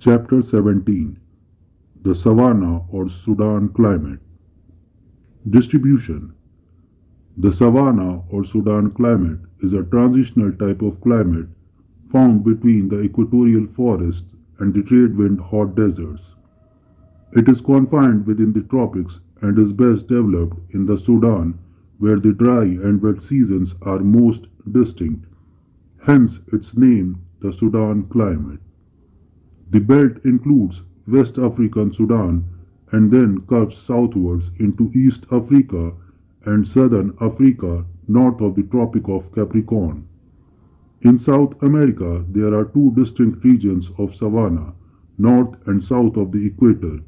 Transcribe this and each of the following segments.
Chapter 17. The Savanna or Sudan Climate. Distribution. The savanna or Sudan climate is a transitional type of climate found between the equatorial forests and the trade-wind hot deserts. It is confined within the tropics and is best developed in the Sudan, where the dry and wet seasons are most distinct, hence its name, the Sudan climate. The belt includes West African Sudan and then curves southwards into East Africa and Southern Africa north of the Tropic of Capricorn. In South America, there are two distinct regions of savanna, north and south of the equator,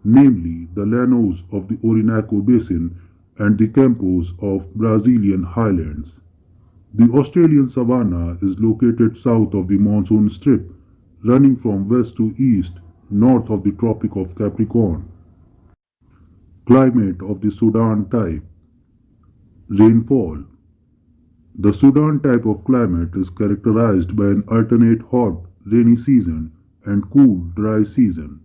namely the Llanos of the Orinoco Basin and the Campos of Brazilian highlands. The Australian savanna is located south of the monsoon strip, running from west to east, north of the Tropic of Capricorn. Climate of the Sudan type. Rainfall. The Sudan type of climate is characterized by an alternate hot, rainy season and cool, dry season.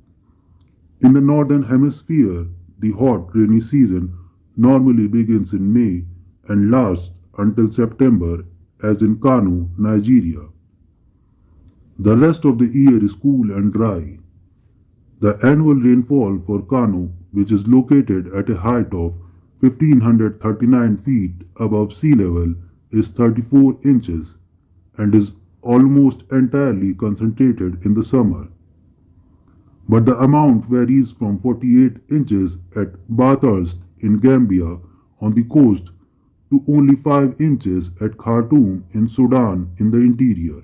In the northern hemisphere, the hot, rainy season normally begins in May and lasts until September, as in Kano, Nigeria. The rest of the year is cool and dry. The annual rainfall for Kano, which is located at a height of 1539 feet above sea level, is 34 inches and is almost entirely concentrated in the summer. But the amount varies from 48 inches at Bathurst in Gambia on the coast to only 5 inches at Khartoum in Sudan in the interior.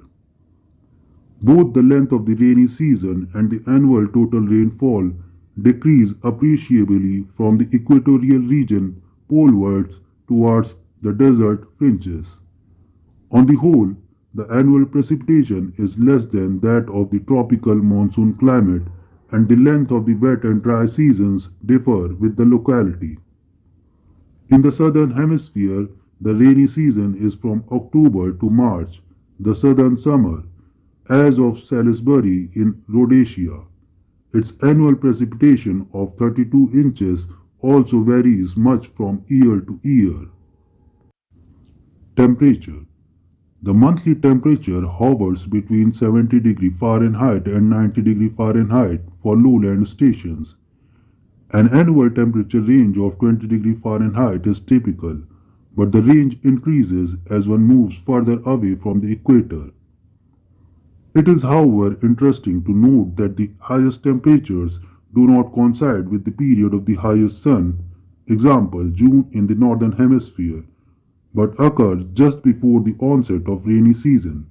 Both the length of the rainy season and the annual total rainfall decrease appreciably from the equatorial region polewards towards the desert fringes. On the whole, the annual precipitation is less than that of the tropical monsoon climate, and the length of the wet and dry seasons differ with the locality. In the southern hemisphere, the rainy season is from October to March, the southern summer, as of Salisbury in Rhodesia. Its annual precipitation of 32 inches also varies much from year to year. Temperature. The monthly temperature hovers between 70°F and 90°F for lowland stations. An annual temperature range of 20°F is typical, but the range increases as one moves further away from the equator. It is, however, interesting to note that the highest temperatures do not coincide with the period of the highest sun, example June in the northern hemisphere, but occur just before the onset of rainy season,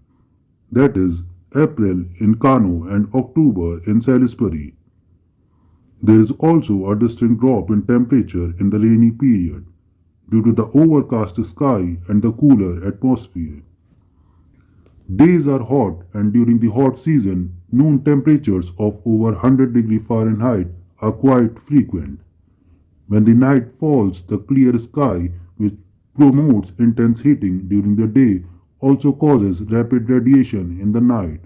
that is, April in Kano and October in Salisbury. There is also a distinct drop in temperature in the rainy period, due to the overcast sky and the cooler atmosphere. Days are hot, and during the hot season, noon temperatures of over 100°F are quite frequent. When the night falls, the clear sky, which promotes intense heating during the day, also causes rapid radiation in the night.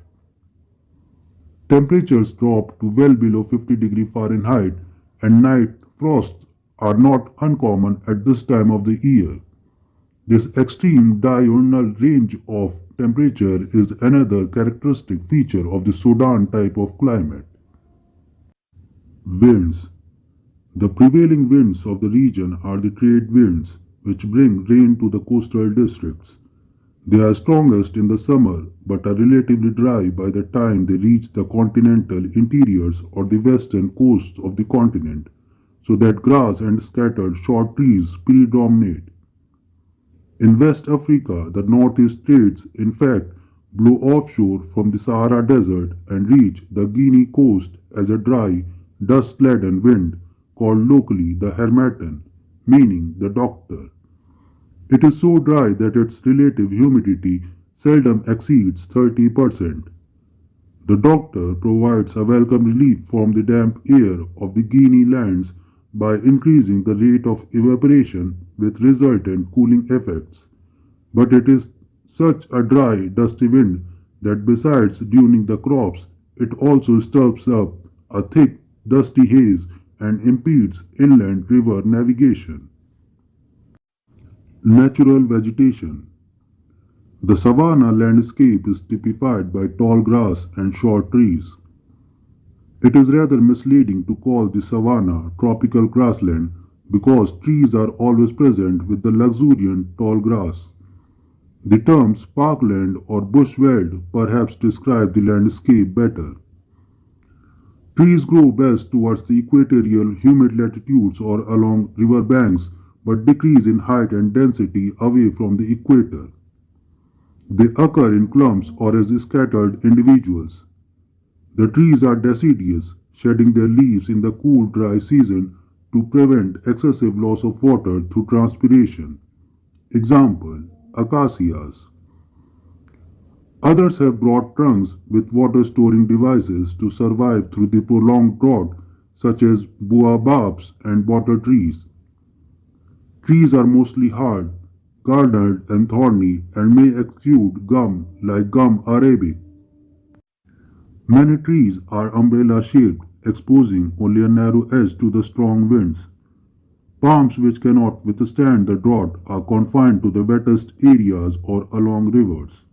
Temperatures drop to well below 50°F, and night frosts are not uncommon at this time of the year. This extreme diurnal range of temperature is another characteristic feature of the Sudan type of climate. Winds. The prevailing winds of the region are the trade winds, which bring rain to the coastal districts. They are strongest in the summer, but are relatively dry by the time they reach the continental interiors or the western coasts of the continent, so that grass and scattered short trees predominate. In West Africa, the northeast trades, in fact, blow offshore from the Sahara Desert and reach the Guinea coast as a dry, dust-laden wind called locally the harmattan, meaning the doctor. It is so dry that its relative humidity seldom exceeds 30%. The doctor provides a welcome relief from the damp air of the Guinea lands by increasing the rate of evaporation with resultant cooling effects. But it is such a dry, dusty wind that besides ruining the crops, it also stirs up a thick, dusty haze and impedes inland river navigation. Natural vegetation. The savanna landscape is typified by tall grass and short trees. It is rather misleading to call the savanna tropical grassland because trees are always present with the luxuriant tall grass. The terms parkland or bushveld perhaps describe the landscape better. Trees grow best towards the equatorial humid latitudes or along river banks but decrease in height and density away from the equator. They occur in clumps or as scattered individuals. The trees are deciduous, shedding their leaves in the cool, dry season to prevent excessive loss of water through transpiration. Example: acacias. Others have broad trunks with water-storing devices to survive through the prolonged drought, such as baobabs and water trees. Trees are mostly hard, garnered and thorny, and may exude gum like gum arabic. Many trees are umbrella-shaped, exposing only a narrow edge to the strong winds. Palms which cannot withstand the drought are confined to the wettest areas or along rivers.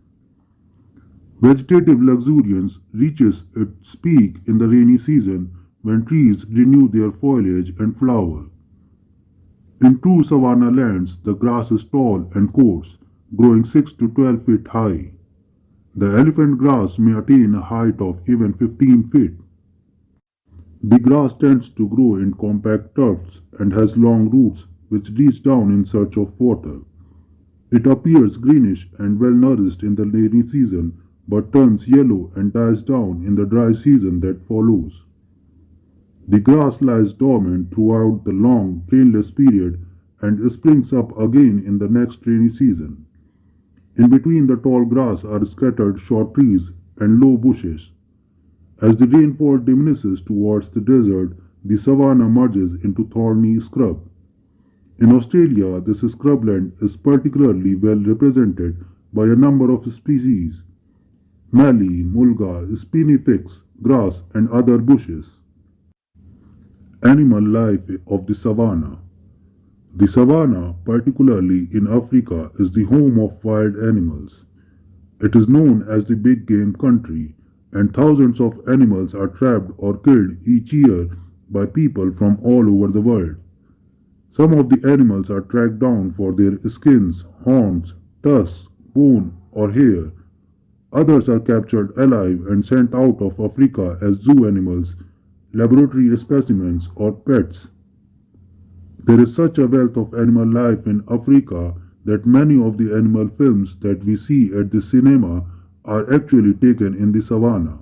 Vegetative luxuriance reaches its peak in the rainy season when trees renew their foliage and flower. In true savanna lands, the grass is tall and coarse, growing 6 to 12 feet high. The elephant grass may attain a height of even 15 feet. The grass tends to grow in compact tufts and has long roots which reach down in search of water. It appears greenish and well nourished in the rainy season but turns yellow and dies down in the dry season that follows. The grass lies dormant throughout the long, rainless period and springs up again in the next rainy season. In between the tall grass are scattered short trees and low bushes. As the rainfall diminishes towards the desert, the savanna merges into thorny scrub. In Australia, this scrubland is particularly well represented by a number of species: mallee, mulga, spinifex, grass, and other bushes. Animal life of the savanna. The savanna, particularly in Africa, is the home of wild animals. It is known as the big game country, and thousands of animals are trapped or killed each year by people from all over the world. Some of the animals are tracked down for their skins, horns, tusks, bone, or hair. Others are captured alive and sent out of Africa as zoo animals, laboratory specimens, or pets. There is such a wealth of animal life in Africa that many of the animal films that we see at the cinema are actually taken in the savanna.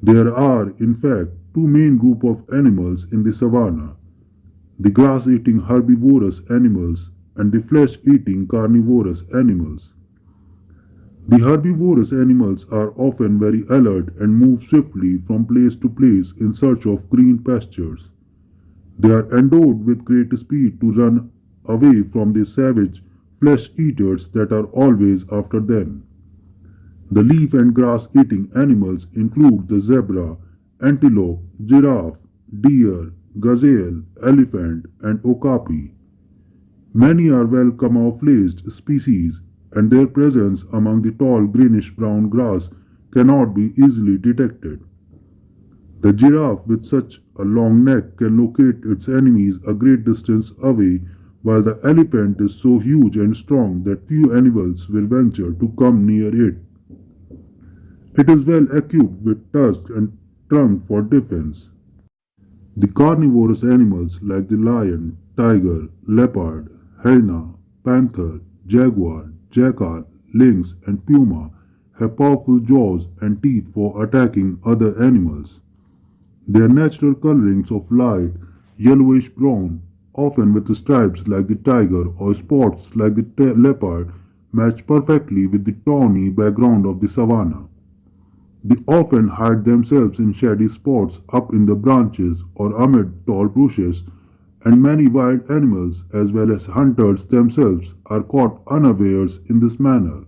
There are, in fact, two main groups of animals in the savanna: the grass-eating herbivorous animals and the flesh-eating carnivorous animals. The herbivorous animals are often very alert and move swiftly from place to place in search of green pastures. They are endowed with great speed to run away from the savage flesh-eaters that are always after them. The leaf and grass-eating animals include the zebra, antelope, giraffe, deer, gazelle, elephant, and okapi. Many are well camouflaged species, and their presence among the tall greenish-brown grass cannot be easily detected. The giraffe with such a long neck can locate its enemies a great distance away, while the elephant is so huge and strong that few animals will venture to come near it. It is well equipped with tusks and trunk for defense. The carnivorous animals like the lion, tiger, leopard, hyena, panther, jaguar, jackal, lynx, and puma have powerful jaws and teeth for attacking other animals. Their natural colorings of light yellowish-brown, often with stripes like the tiger or spots like the leopard, match perfectly with the tawny background of the savanna. They often hide themselves in shady spots up in the branches or amid tall bushes, and many wild animals, as well as hunters themselves, are caught unawares in this manner.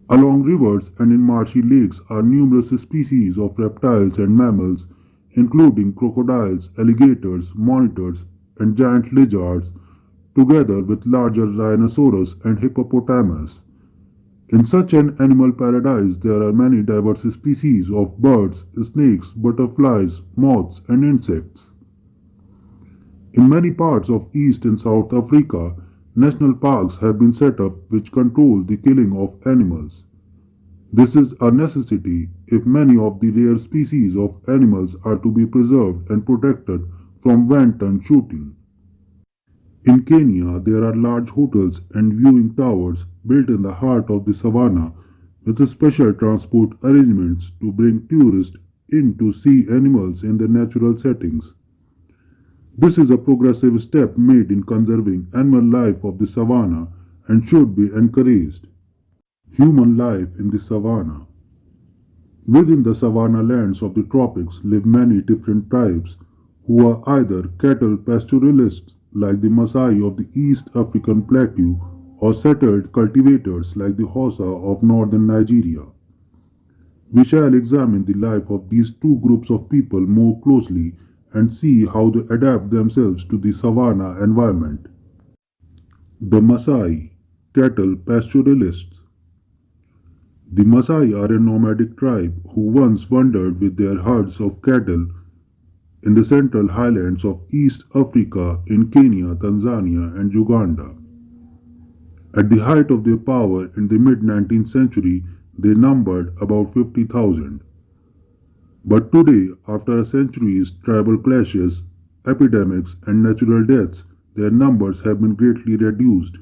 Along rivers and in marshy lakes are numerous species of reptiles and mammals, including crocodiles, alligators, monitors, and giant lizards, together with larger rhinoceros and hippopotamus. In such an animal paradise, there are many diverse species of birds, snakes, butterflies, moths, and insects. In many parts of East and South Africa, national parks have been set up which control the killing of animals. This is a necessity if many of the rare species of animals are to be preserved and protected from wanton shooting. In Kenya, there are large hotels and viewing towers built in the heart of the savannah with special transport arrangements to bring tourists in to see animals in their natural settings. This is a progressive step made in conserving animal life of the savannah and should be encouraged. Human life in the savannah. Within the savanna lands of the tropics live many different tribes who are either cattle pastoralists like the Maasai of the East African plateau or settled cultivators like the Hausa of northern Nigeria. We shall examine the life of these two groups of people more closely and see how they adapt themselves to the savanna environment. The Maasai, cattle pastoralists. The Maasai are a nomadic tribe who once wandered with their herds of cattle in the central highlands of East Africa in Kenya, Tanzania, and Uganda. At the height of their power in the mid 19th century, they numbered about 50,000. But today, after centuries tribal clashes, epidemics, and natural deaths, their numbers have been greatly reduced.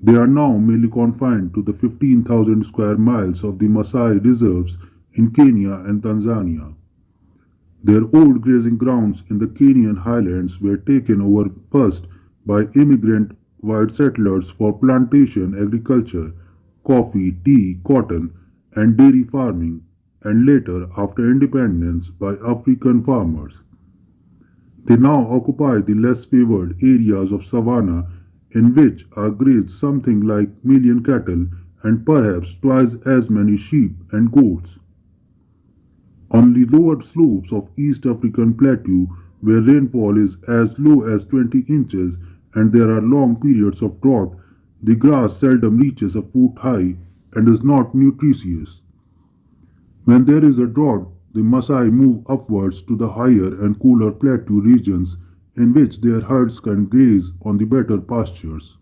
They are now mainly confined to the 15,000 square miles of the Maasai reserves in Kenya and Tanzania. Their old grazing grounds in the Kenyan highlands were taken over first by immigrant white settlers for plantation agriculture, coffee, tea, cotton, and dairy farming, and later, after independence, by African farmers. They now occupy the less favored areas of savanna in which are grazed something like million cattle and perhaps twice as many sheep and goats. On the lower slopes of East African plateau, where rainfall is as low as 20 inches and there are long periods of drought, the grass seldom reaches a foot high and is not nutritious. When there is a drought, the Maasai move upwards to the higher and cooler plateau regions in which their herds can graze on the better pastures.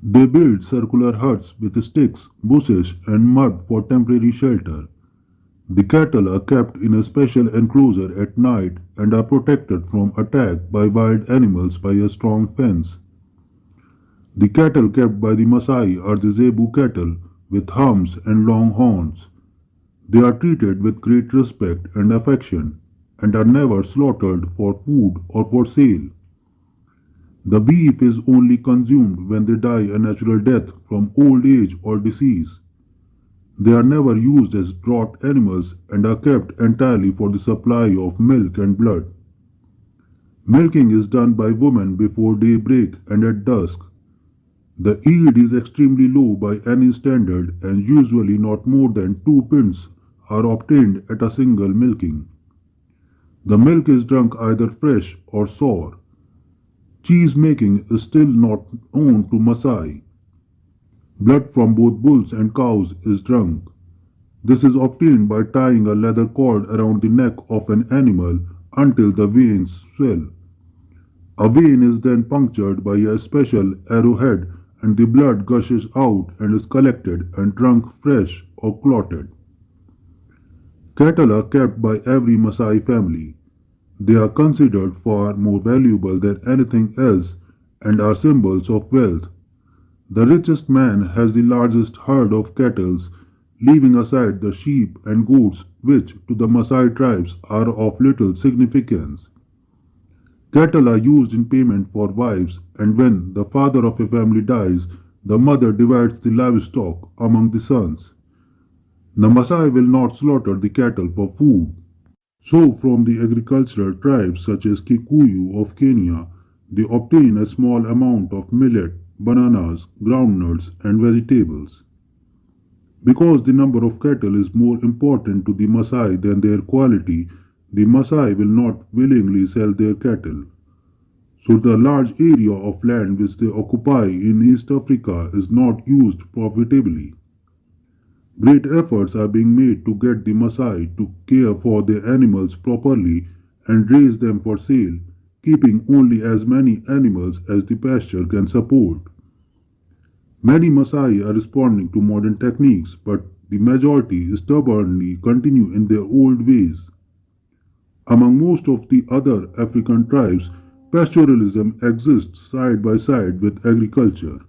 They build circular huts with sticks, bushes, and mud for temporary shelter. The cattle are kept in a special enclosure at night and are protected from attack by wild animals by a strong fence. The cattle kept by the Maasai are the zebu cattle with humps and long horns. They are treated with great respect and affection and are never slaughtered for food or for sale. The beef is only consumed when they die a natural death from old age or disease. They are never used as draught animals and are kept entirely for the supply of milk and blood. Milking is done by women before daybreak and at dusk. The yield is extremely low by any standard and usually not more than 2 pints are obtained at a single milking. The milk is drunk either fresh or sour. Cheese making is still not known to Maasai. Blood from both bulls and cows is drunk. This is obtained by tying a leather cord around the neck of an animal until the veins swell. A vein is then punctured by a special arrowhead and the blood gushes out and is collected and drunk fresh or clotted. Cattle are kept by every Maasai family. They are considered far more valuable than anything else and are symbols of wealth. The richest man has the largest herd of cattle, leaving aside the sheep and goats which to the Maasai tribes are of little significance. Cattle are used in payment for wives and when the father of a family dies, the mother divides the livestock among the sons. The Maasai will not slaughter the cattle for food. So from the agricultural tribes such as Kikuyu of Kenya, they obtain a small amount of millet, bananas, groundnuts, and vegetables. Because the number of cattle is more important to the Maasai than their quality, the Maasai will not willingly sell their cattle. So the large area of land which they occupy in East Africa is not used profitably. Great efforts are being made to get the Maasai to care for their animals properly and raise them for sale, keeping only as many animals as the pasture can support. Many Maasai are responding to modern techniques, but the majority stubbornly continue in their old ways. Among most of the other African tribes, pastoralism exists side by side with agriculture.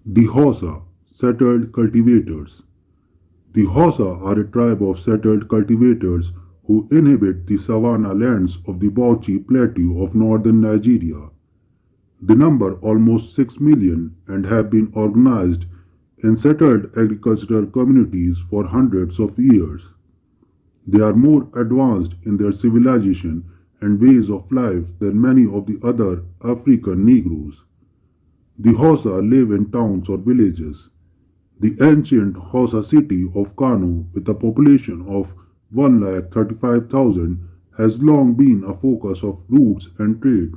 The Hausa, settled cultivators. The Hausa are a tribe of settled cultivators who inhabit the savanna lands of the Bauchi Plateau of northern Nigeria. The number almost 6 million and have been organized in settled agricultural communities for hundreds of years. They are more advanced in their civilization and ways of life than many of the other African Negroes. The Hausa live in towns or villages. The ancient Hausa city of Kano, with a population of 135,000, has long been a focus of roots and trade.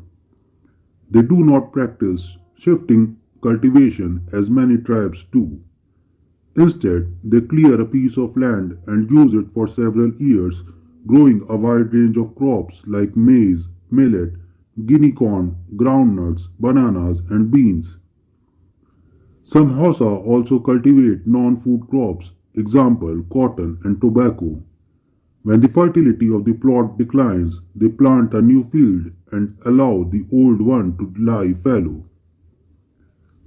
They do not practice shifting cultivation as many tribes do. Instead, they clear a piece of land and use it for several years, growing a wide range of crops like maize, millet, guinea corn, groundnuts, bananas, and beans. Some Hausa also cultivate non-food crops, example cotton and tobacco. When the fertility of the plot declines, they plant a new field and allow the old one to lie fallow.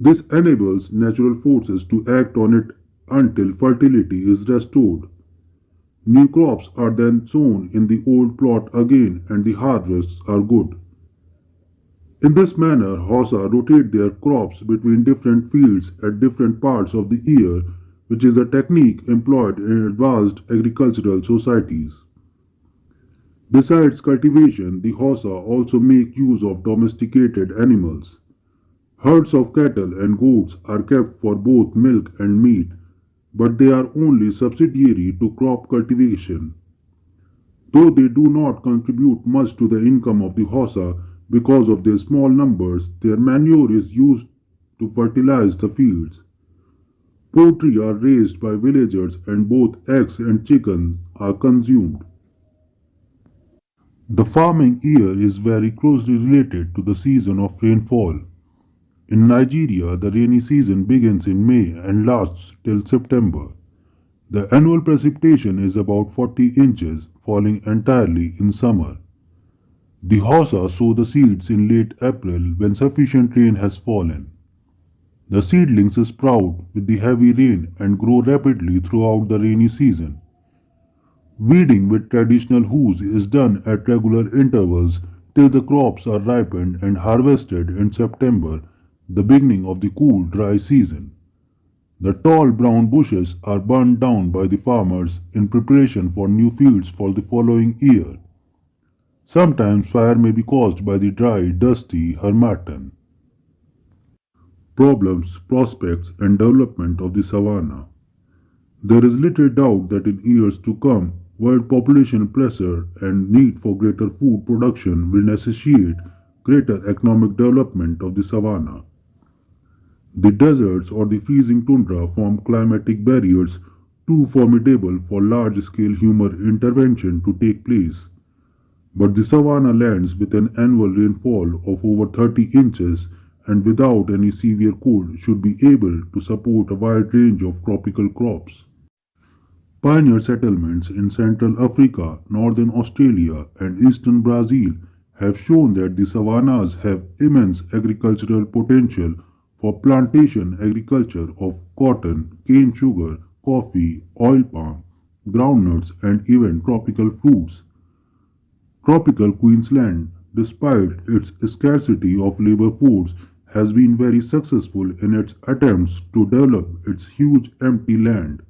This enables natural forces to act on it until fertility is restored. New crops are then sown in the old plot again and the harvests are good. In this manner, Hausa rotate their crops between different fields at different parts of the year, which is a technique employed in advanced agricultural societies. Besides cultivation, the Hausa also make use of domesticated animals. Herds of cattle and goats are kept for both milk and meat, but they are only subsidiary to crop cultivation. Though they do not contribute much to the income of the Hausa because of their small numbers, their manure is used to fertilize the fields. Poultry are raised by villagers and both eggs and chicken are consumed. The farming year is very closely related to the season of rainfall. In Nigeria, the rainy season begins in May and lasts till September. The annual precipitation is about 40 inches, falling entirely in summer. The Hausa sow the seeds in late April when sufficient rain has fallen. The seedlings sprout with the heavy rain and grow rapidly throughout the rainy season. Weeding with traditional hoes is done at regular intervals till the crops are ripened and harvested in September, the beginning of the cool, dry season. The tall brown bushes are burned down by the farmers in preparation for new fields for the following year. Sometimes fire may be caused by the dry, dusty harmattan. Problems, prospects, and development of the savanna. There is little doubt that in years to come, world population pressure and need for greater food production will necessitate greater economic development of the savanna. The deserts or the freezing tundra form climatic barriers too formidable for large-scale human intervention to take place. But the savanna lands with an annual rainfall of over 30 inches and without any severe cold should be able to support a wide range of tropical crops. Pioneer settlements in Central Africa, Northern Australia, and Eastern Brazil have shown that the savannas have immense agricultural potential for plantation agriculture of cotton, cane sugar, coffee, oil palm, groundnuts, and even tropical fruits. Tropical Queensland, despite its scarcity of labor force, has been very successful in its attempts to develop its huge empty land.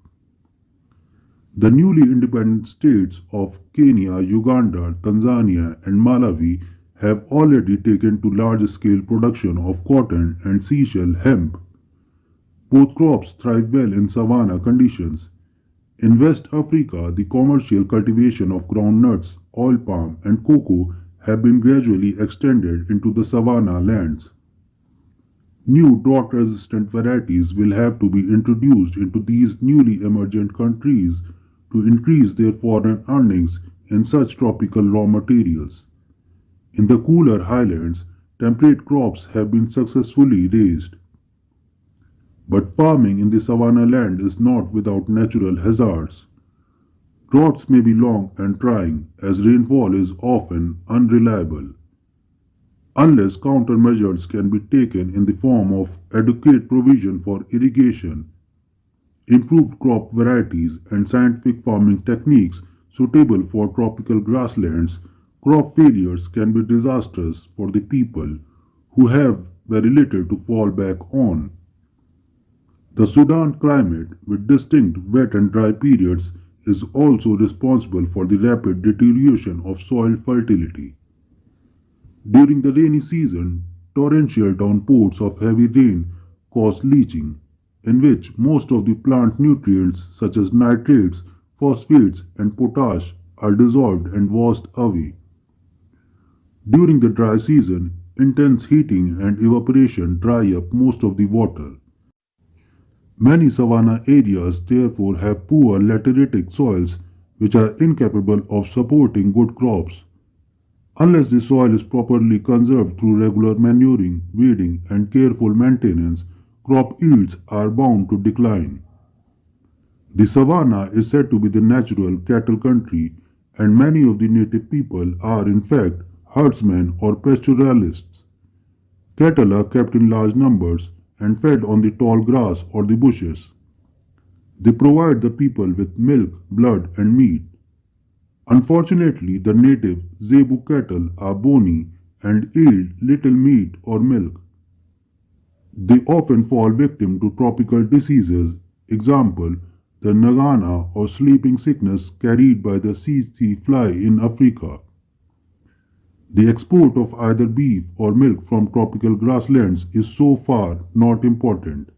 The newly independent states of Kenya, Uganda, Tanzania, and Malawi have already taken to large-scale production of cotton and seashell hemp. Both crops thrive well in savanna conditions. In West Africa, the commercial cultivation of groundnuts, oil palm, and cocoa have been gradually extended into the savanna lands. New drought-resistant varieties will have to be introduced into these newly emergent countries to increase their foreign earnings in such tropical raw materials. In the cooler highlands, temperate crops have been successfully raised. But farming in the savanna land is not without natural hazards. Droughts may be long and trying, as rainfall is often unreliable. Unless countermeasures can be taken in the form of adequate provision for irrigation, improved crop varieties, and scientific farming techniques suitable for tropical grasslands, crop failures can be disastrous for the people who have very little to fall back on. The Sudan climate, with distinct wet and dry periods, is also responsible for the rapid deterioration of soil fertility. During the rainy season, torrential downpours of heavy rain cause leaching, in which most of the plant nutrients such as nitrates, phosphates, and potash are dissolved and washed away. During the dry season, intense heating and evaporation dry up most of the water. Many savanna areas therefore have poor lateritic soils which are incapable of supporting good crops. Unless the soil is properly conserved through regular manuring, weeding, and careful maintenance, crop yields are bound to decline. The savanna is said to be the natural cattle country, and many of the native people are in fact herdsmen or pastoralists. Cattle are kept in large numbers and fed on the tall grass or the bushes. They provide the people with milk, blood, and meat. Unfortunately, the native zebu cattle are bony and yield little meat or milk. They often fall victim to tropical diseases, example, the nagana or sleeping sickness carried by the tsetse fly in Africa. The export of either beef or milk from tropical grasslands is so far not important.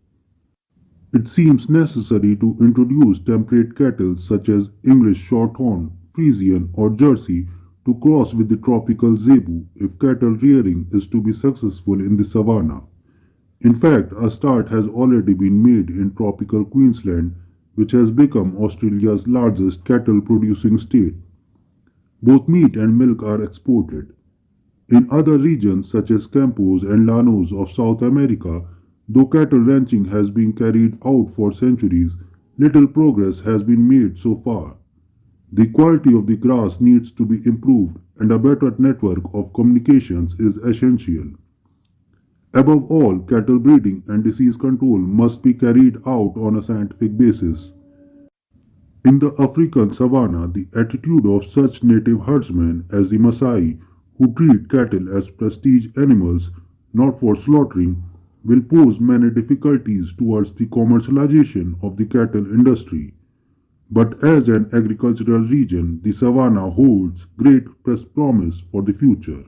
It seems necessary to introduce temperate cattle such as English Shorthorn, Friesian, or Jersey to cross with the tropical zebu if cattle rearing is to be successful in the savanna. In fact, a start has already been made in tropical Queensland, which has become Australia's largest cattle producing state. Both meat and milk are exported. In other regions such as Campos and Llanos of South America, though cattle ranching has been carried out for centuries, little progress has been made so far. The quality of the grass needs to be improved and a better network of communications is essential. Above all, cattle breeding and disease control must be carried out on a scientific basis. In the African savanna, the attitude of such native herdsmen as the Maasai, who treat cattle as prestige animals, not for slaughtering, will pose many difficulties towards the commercialization of the cattle industry. But as an agricultural region, the savanna holds great promise for the future.